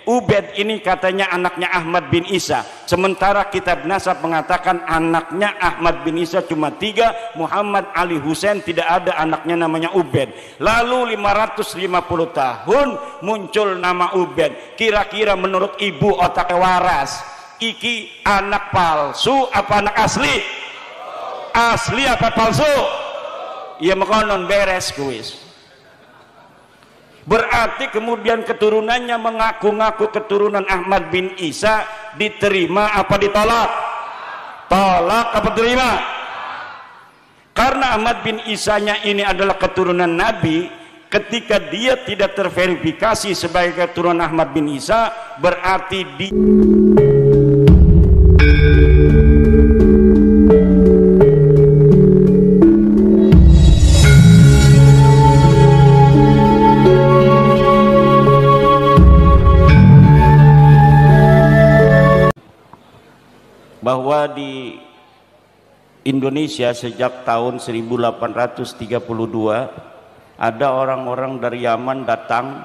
Ubed ini katanya anaknya Ahmad bin Isa, sementara kitab nasab mengatakan anaknya Ahmad bin Isa cuma 3, Muhammad Ali Husain, tidak ada anaknya namanya Ubed. Lalu 550 tahun muncul nama Ubed. Kira-kira menurut ibu otaknya waras, iki anak palsu apa anak asli? Asli apa palsu? Ya mekonon beres kuis. Berarti kemudian keturunannya mengaku-ngaku keturunan Ahmad bin Isa, diterima apa ditolak? Tolak apa terima? Karena Ahmad bin Isanya ini adalah keturunan Nabi, ketika dia tidak terverifikasi sebagai keturunan Ahmad bin Isa, berarti bahwa di Indonesia sejak tahun 1832 ada orang-orang dari Yaman datang,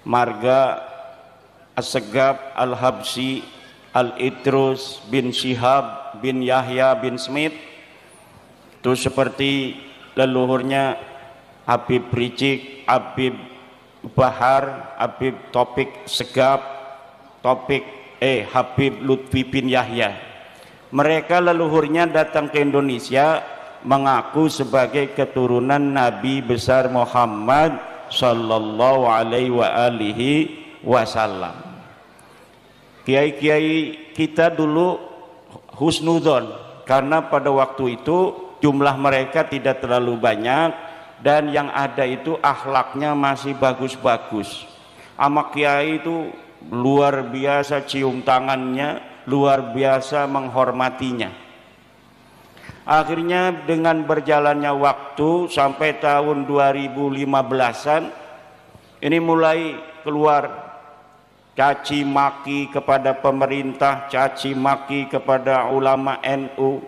marga As-Segaf Al-Habsyi Al-Idrus bin Syihab bin Yahya bin Smith, itu seperti leluhurnya Habib Rizik, Habib Bahar, Habib Topik Segaf, Habib Lutfi bin Yahya. Mereka leluhurnya datang ke Indonesia mengaku sebagai keturunan Nabi besar Muhammad sallallahu alaihi wasallam. Kiai-kiai kita dulu husnudzon, karena pada waktu itu jumlah mereka tidak terlalu banyak dan yang ada itu akhlaknya masih bagus-bagus. Ama kiai itu luar biasa cium tangannya, luar biasa menghormatinya. Akhirnya dengan berjalannya waktu sampai tahun 2015-an ini mulai keluar caci maki kepada pemerintah, caci maki kepada ulama NU,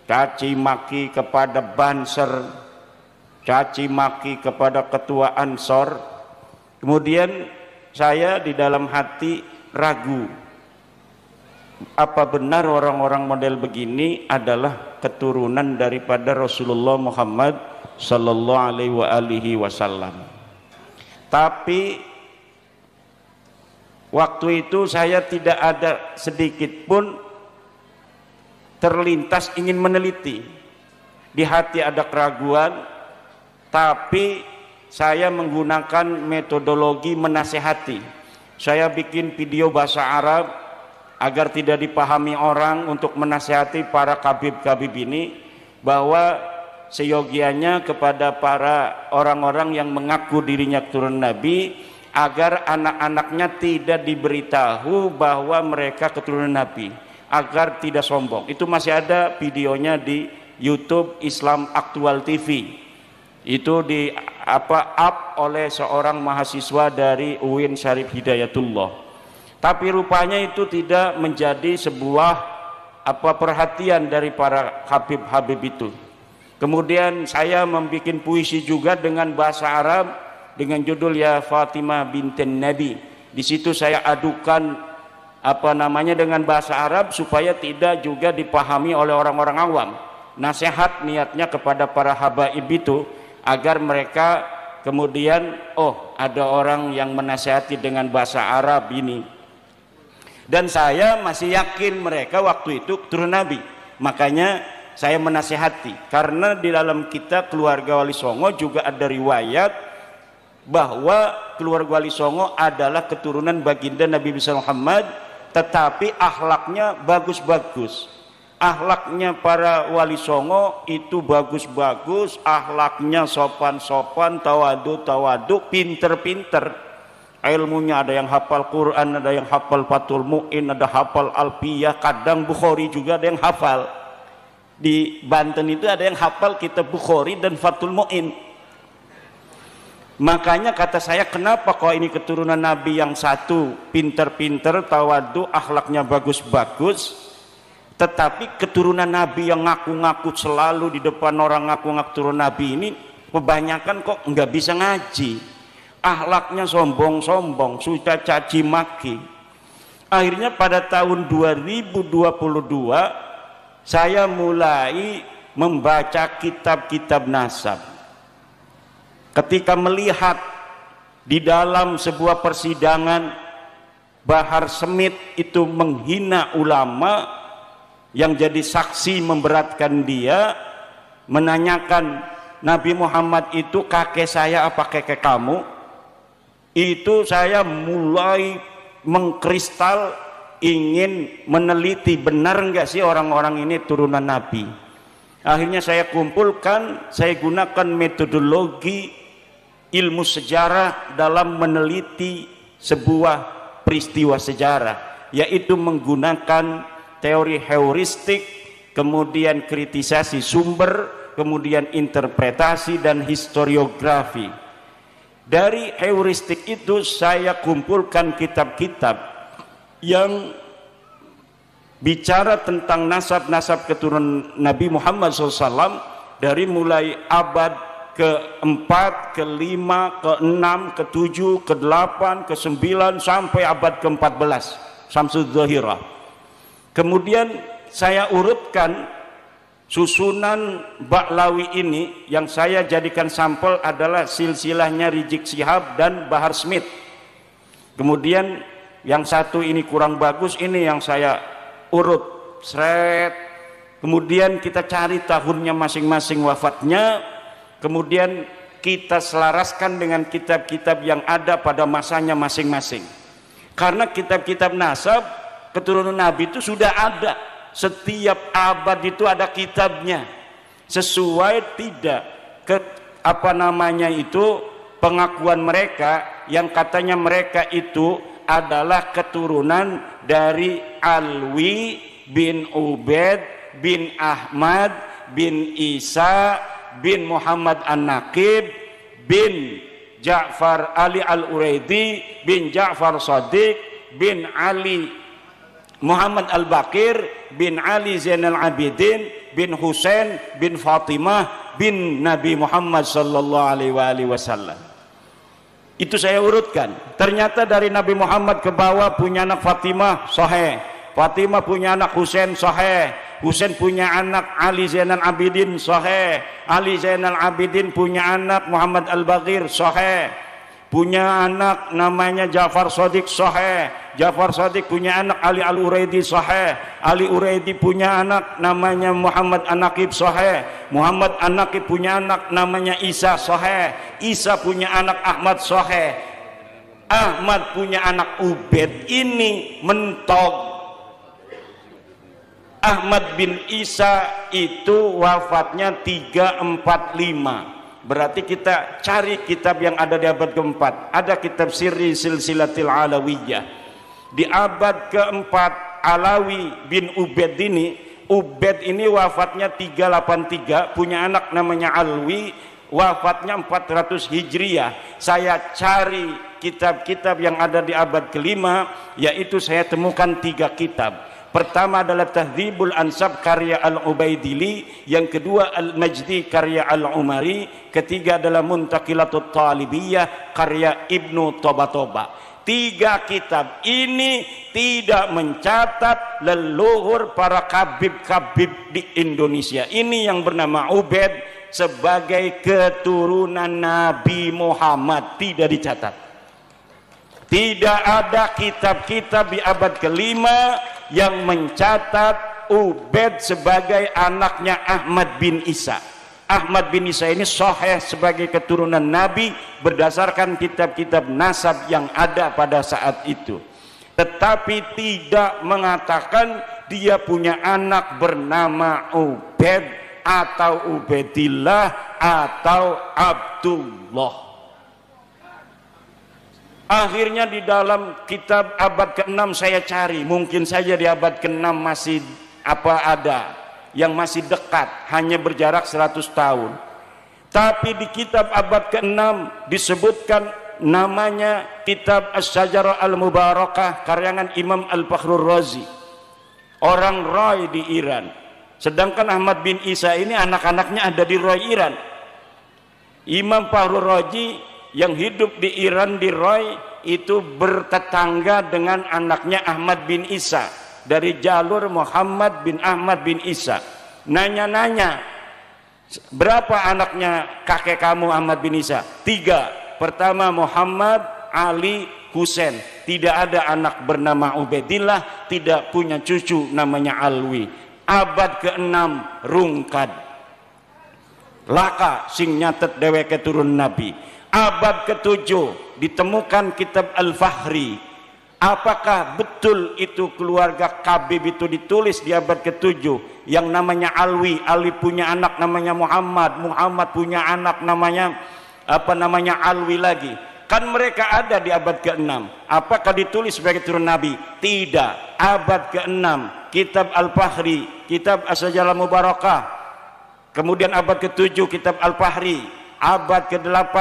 caci maki kepada Banser, caci maki kepada ketua Ansor. Kemudian saya di dalam hati ragu, apa benar orang-orang model begini adalah keturunan daripada Rasulullah Muhammad sallallahu alaihi wasallam. Tapi waktu itu saya tidak ada sedikit pun terlintas ingin meneliti. Di hati ada keraguan, tapi saya menggunakan metodologi menasehati. Saya bikin video bahasa Arab agar tidak dipahami orang, untuk menasehati para kabib-kabib ini bahwa seyogianya kepada para orang-orang yang mengaku dirinya keturunan Nabi, agar anak-anaknya tidak diberitahu bahwa mereka keturunan Nabi, agar tidak sombong. Itu masih ada videonya di YouTube Islam Aktual TV. Itu di up oleh seorang mahasiswa dari UIN Syarif Hidayatullah. Tapi rupanya itu tidak menjadi sebuah perhatian dari para habib-habib itu. Kemudian saya membuat puisi juga dengan bahasa Arab dengan judul Ya Fatimah bintin Nabi. Di situ saya adukan dengan bahasa Arab supaya tidak juga dipahami oleh orang-orang awam. Nasihat niatnya kepada para habaib itu agar mereka kemudian ada orang yang menasihati dengan bahasa Arab ini. Dan saya masih yakin mereka waktu itu keturunan Nabi. Makanya saya menasihati, karena di dalam kita keluarga Wali Songo juga ada riwayat bahwa keluarga Wali Songo adalah keturunan baginda Nabi besar Muhammad, tetapi akhlaknya bagus-bagus. Akhlaknya para Wali Songo itu bagus-bagus, akhlaknya sopan-sopan, tawadu, pinter-pinter. Ilmunya ada yang hafal Quran, ada yang hafal Fathul Mu'in, ada hafal Alfiyah, kadang Bukhari juga ada yang hafal. Di Banten itu ada yang hafal kitab Bukhari dan Fathul Mu'in. Makanya kata saya, kenapa kok ini keturunan Nabi yang satu pinter-pinter, tawadu, akhlaknya bagus-bagus, tetapi keturunan Nabi yang ngaku-ngaku selalu di depan orang ngaku-ngaku keturunan Nabi ini kebanyakan kok nggak bisa ngaji. akhlaknya sombong-sombong, suka caci maki. Akhirnya pada tahun 2022 saya mulai membaca kitab-kitab nasab. Ketika melihat di dalam sebuah persidangan Bahar Smith itu menghina ulama, yang jadi saksi memberatkan dia, menanyakan Nabi Muhammad itu kakek saya apa kakek kamu, itu saya mulai mengkristal, ingin meneliti benar enggak sih orang-orang ini turunan Nabi. Akhirnya saya kumpulkan, saya gunakan metodologi ilmu sejarah dalam meneliti sebuah peristiwa sejarah, yaitu menggunakan teori heuristik, kemudian kritisasi sumber, kemudian interpretasi dan historiografi. Dari heuristik itu saya kumpulkan kitab-kitab yang bicara tentang nasab-nasab keturunan Nabi Muhammad SAW dari mulai abad ke-4, ke-5, ke-6, ke-7, ke-8, ke-9 sampai abad ke-14 Syamsudzahirah. Kemudian saya urutkan susunan Ba'lawi ini, yang saya jadikan sampel adalah silsilahnya Rizik Syihab dan Bahar Smith. Kemudian yang satu ini kurang bagus, ini yang saya urut seret. Kemudian kita cari tahunnya masing-masing wafatnya. Kemudian kita selaraskan dengan kitab-kitab yang ada pada masanya masing-masing. Karena kitab-kitab nasab keturunan Nabi itu sudah ada. Setiap abad itu ada kitabnya. Sesuai tidak ke pengakuan mereka yang katanya mereka itu adalah keturunan dari Alwi bin Ubaid bin Ahmad bin Isa bin Muhammad An-Naqib bin Ja'far Ali Al-Uraidi bin Ja'far Shadiq bin Ali Muhammad Al-Baqir bin Ali Zainal Abidin bin Husain bin Fatimah bin Nabi Muhammad sallallahu alaihi wasallam. Itu saya urutkan. Ternyata dari Nabi Muhammad ke bawah punya anak Fatimah, sahih. Fatimah punya anak Husain, sahih. Husain punya anak Ali Zainal Abidin, sahih. Ali Zainal Abidin punya anak Muhammad Al-Baqir, sahih. Punya anak namanya Ja'far Shadiq, sahih. Ja'far Shadiq punya anak Ali Al-Uraidi, sahih. Ali Uraidi punya anak namanya Muhammad An-Naqib, sahih. Muhammad An-Naqib punya anak namanya Isa, sahih. Isa punya anak Ahmad, sahih. Ahmad punya anak Ubaid, ini mentok. Ahmad bin Isa itu wafatnya 345. Berarti kita cari kitab yang ada di abad keempat. Ada kitab Sirri Silsilatil Alawiyah. Di abad keempat Alawi bin Ubaid ini, Ubaid ini wafatnya 383, punya anak namanya Alwi, wafatnya 400 Hijriah. Saya cari kitab-kitab yang ada di abad kelima, yaitu saya temukan 3 kitab. Pertama adalah Tahdzibul Ansab karya Al-Ubaidili, yang kedua Al-Majdi karya Al-Umari, ketiga adalah Muntaqilatut Talibiyah karya Ibnu Tobatoba. 3 kitab ini tidak mencatat leluhur para kabib-kabib di Indonesia ini yang bernama Ubaid sebagai keturunan Nabi Muhammad, tidak dicatat. Tidak ada kitab-kitab di abad kelima yang mencatat Ubaid sebagai anaknya Ahmad bin Isa. Ahmad bin Isa ini sahih sebagai keturunan Nabi berdasarkan kitab-kitab nasab yang ada pada saat itu, tetapi tidak mengatakan dia punya anak bernama Ubaid atau Ubaidillah atau Abdullah. Akhirnya di dalam kitab abad ke-6 saya cari, mungkin saja di abad ke-6 masih ada yang masih dekat, hanya berjarak 100 tahun. Tapi di kitab abad ke-6 disebutkan namanya kitab As-Syajarah Al-Mubarakah karangan Imam Al-Fakhrur Razi, orang Roy di Iran. Sedangkan Ahmad bin Isa ini anak-anaknya ada di Roy Iran. Imam Fakhrur Razi yang hidup di Iran di Roy itu bertetangga dengan anaknya Ahmad bin Isa, dari jalur Muhammad bin Ahmad bin Isa. Nanya-nanya, berapa anaknya kakek kamu Ahmad bin Isa? 3. Pertama Muhammad, Ali, Husain. Tidak ada anak bernama Ubaidillah, tidak punya cucu namanya Alwi. Abad ke-6 rungkad, laka sing nyatet dheweke turun nabi. Abad ke-7 ditemukan kitab Al-Fahri. Apakah betul itu keluarga Kabib itu ditulis di abad ke-7 yang namanya Alwi? Alwi punya anak namanya Muhammad, Muhammad punya anak namanya Alwi lagi. Kan mereka ada di abad ke-6. Apakah ditulis sebagai turun nabi? Tidak. Abad ke-6 kitab Al-Fahri, kitab As-Sajalah Mubarakah. Kemudian abad ke-7 kitab Al-Fahri, abad ke-8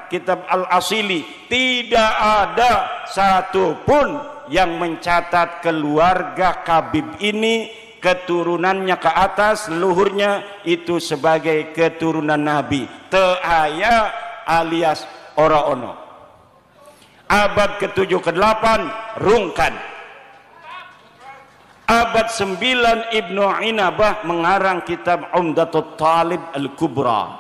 kitab Al-Asili. Tidak ada satupun yang mencatat keluarga Kabib ini, keturunannya ke atas, leluhurnya itu sebagai keturunan nabi. Teu aya alias ora ono. Abad ke-7 ke-8 rungkan. Abad 9 Ibnu Inabah mengarang kitab Umdatul Talib Al-Kubra.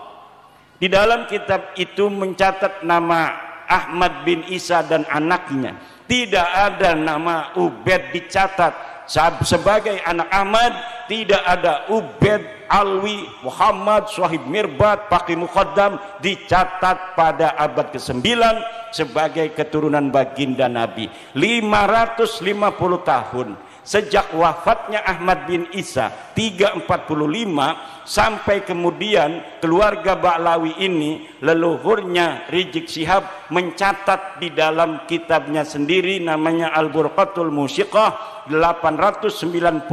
Di dalam kitab itu mencatat nama Ahmad bin Isa dan anaknya. Tidak ada nama Ubaid dicatat sebagai anak Ahmad. Tidak ada Ubaid, Alwi, Muhammad, Syahib Mirbat, Faqih Muqaddam dicatat pada abad ke-9 sebagai keturunan baginda Nabi. 550 tahun sejak wafatnya Ahmad bin Isa 345 sampai kemudian keluarga Ba'lawi ini, leluhurnya Rizik Syihab mencatat di dalam kitabnya sendiri namanya Al-Burqatul Musyiqah 895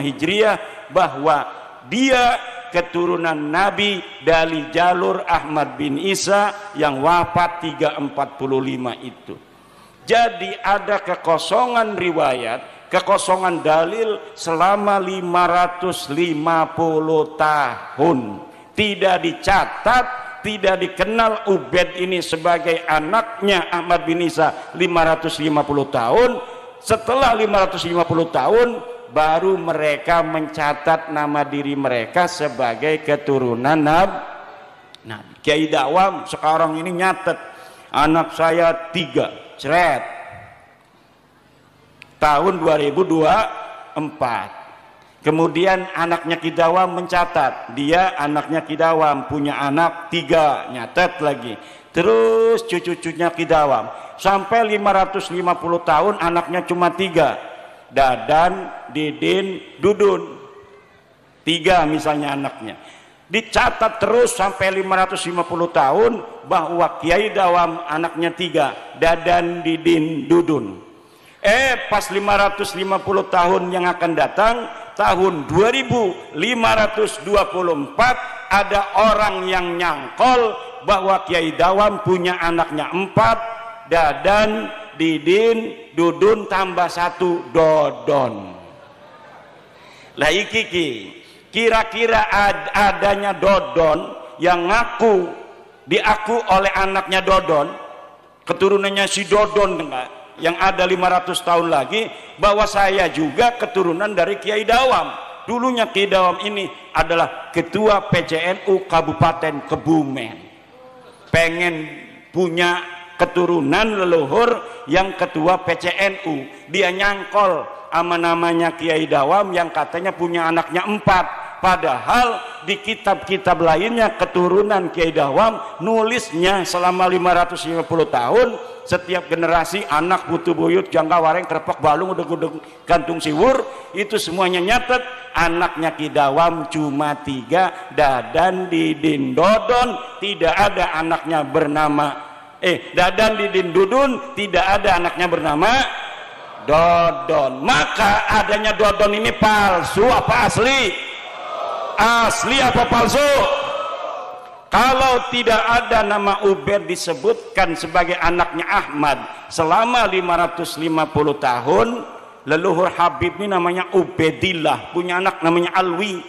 Hijriah bahwa dia keturunan Nabi dari jalur Ahmad bin Isa yang wafat 345 itu. Jadi ada kekosongan riwayat, kekosongan dalil selama 550 tahun. Tidak dicatat, tidak dikenal Ubaid ini sebagai anaknya Ahmad bin Isa 550 tahun. Setelah 550 tahun baru mereka mencatat nama diri mereka sebagai keturunan Nabi. Nah, Kiai Dawam sekarang ini nyatet anak saya 3, ceret. Tahun 2024. Kemudian anaknya Ki Dawam mencatat, dia anaknya Ki Dawam punya anak 3, nyatet lagi. Terus cucu-cucunya Ki Dawam sampai 550 tahun anaknya cuma 3. Dadan, Didin, Dudun. 3 misalnya anaknya. Dicatat terus sampai 550 tahun bahwa Kiai Dawam anaknya 3, Dadan, Didin, Dudun. Pas 550 tahun yang akan datang, tahun 2524 ada orang yang nyangkol bahwa Kiai Dawam punya anaknya 4, Dadan, Didin, Dudun tambah 1, Dodon. Lah iki kira-kira adanya Dodon yang diaku oleh anaknya Dodon, keturunannya si Dodon enggak, yang ada 500 tahun lagi, bahwa saya juga keturunan dari Kiai Dawam. Dulunya Kiai Dawam ini adalah ketua PCNU Kabupaten Kebumen. Pengen punya keturunan leluhur yang ketua PCNU. Dia nyangkol sama namanya Kiai Dawam yang katanya punya anaknya 4. Padahal di kitab-kitab lainnya keturunan Kiai Dawam nulisnya selama 550 tahun, setiap generasi anak putu buyut jangka wareng kerepok balung udah gantung siwur, itu semuanya nyatet anaknya Kiai Dawam cuma 3, Dadan, Didin, Dodon. Tidak ada anaknya bernama Dadan, Didin, Dudun, tidak ada anaknya bernama Dodon. Maka adanya Dodon ini palsu apa asli? Asli apa palsu? Kalau tidak ada nama Ubaid disebutkan sebagai anaknya Ahmad selama 550 tahun, leluhur Habib ini namanya Ubaidillah, punya anak namanya Alwi.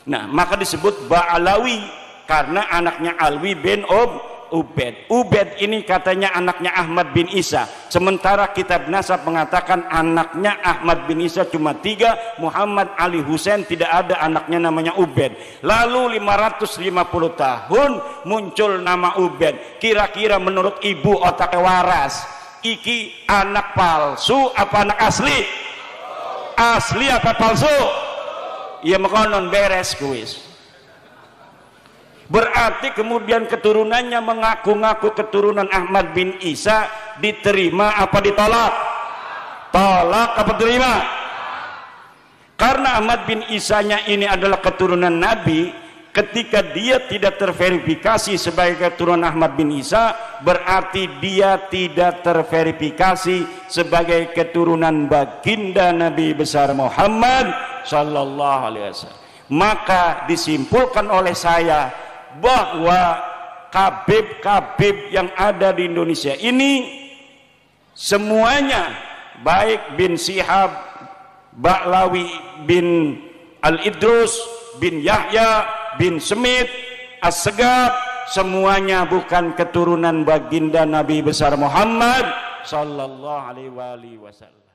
Nah, maka disebut Ba'alawi karena anaknya Alwi bin Ubed. Ubed ini katanya anaknya Ahmad bin Isa, sementara kitab nasab mengatakan anaknya Ahmad bin Isa cuma 3, Muhammad Ali Husain, tidak ada anaknya namanya Ubed. Lalu 550 tahun muncul nama Ubed. Kira-kira menurut ibu otaknya waras, iki anak palsu apa anak asli? Asli apa palsu? Ya mekonon beres kuis. Berarti kemudian keturunannya mengaku-ngaku keturunan Ahmad bin Isa, diterima apa ditolak? Tolak apa terima? Karena Ahmad bin Isanya ini adalah keturunan Nabi, ketika dia tidak terverifikasi sebagai keturunan Ahmad bin Isa, berarti dia tidak terverifikasi sebagai keturunan baginda Nabi besar Muhammad sallallahu alaihi wasallam. Maka disimpulkan oleh saya bahwa kabib-kabib yang ada di Indonesia ini semuanya, baik bin Syihab, Ba'lawi bin Al-Idrus, bin Yahya, bin Semit, As-Segaf, semuanya bukan keturunan baginda Nabi besar Muhammad sallallahu alaihi wasallam.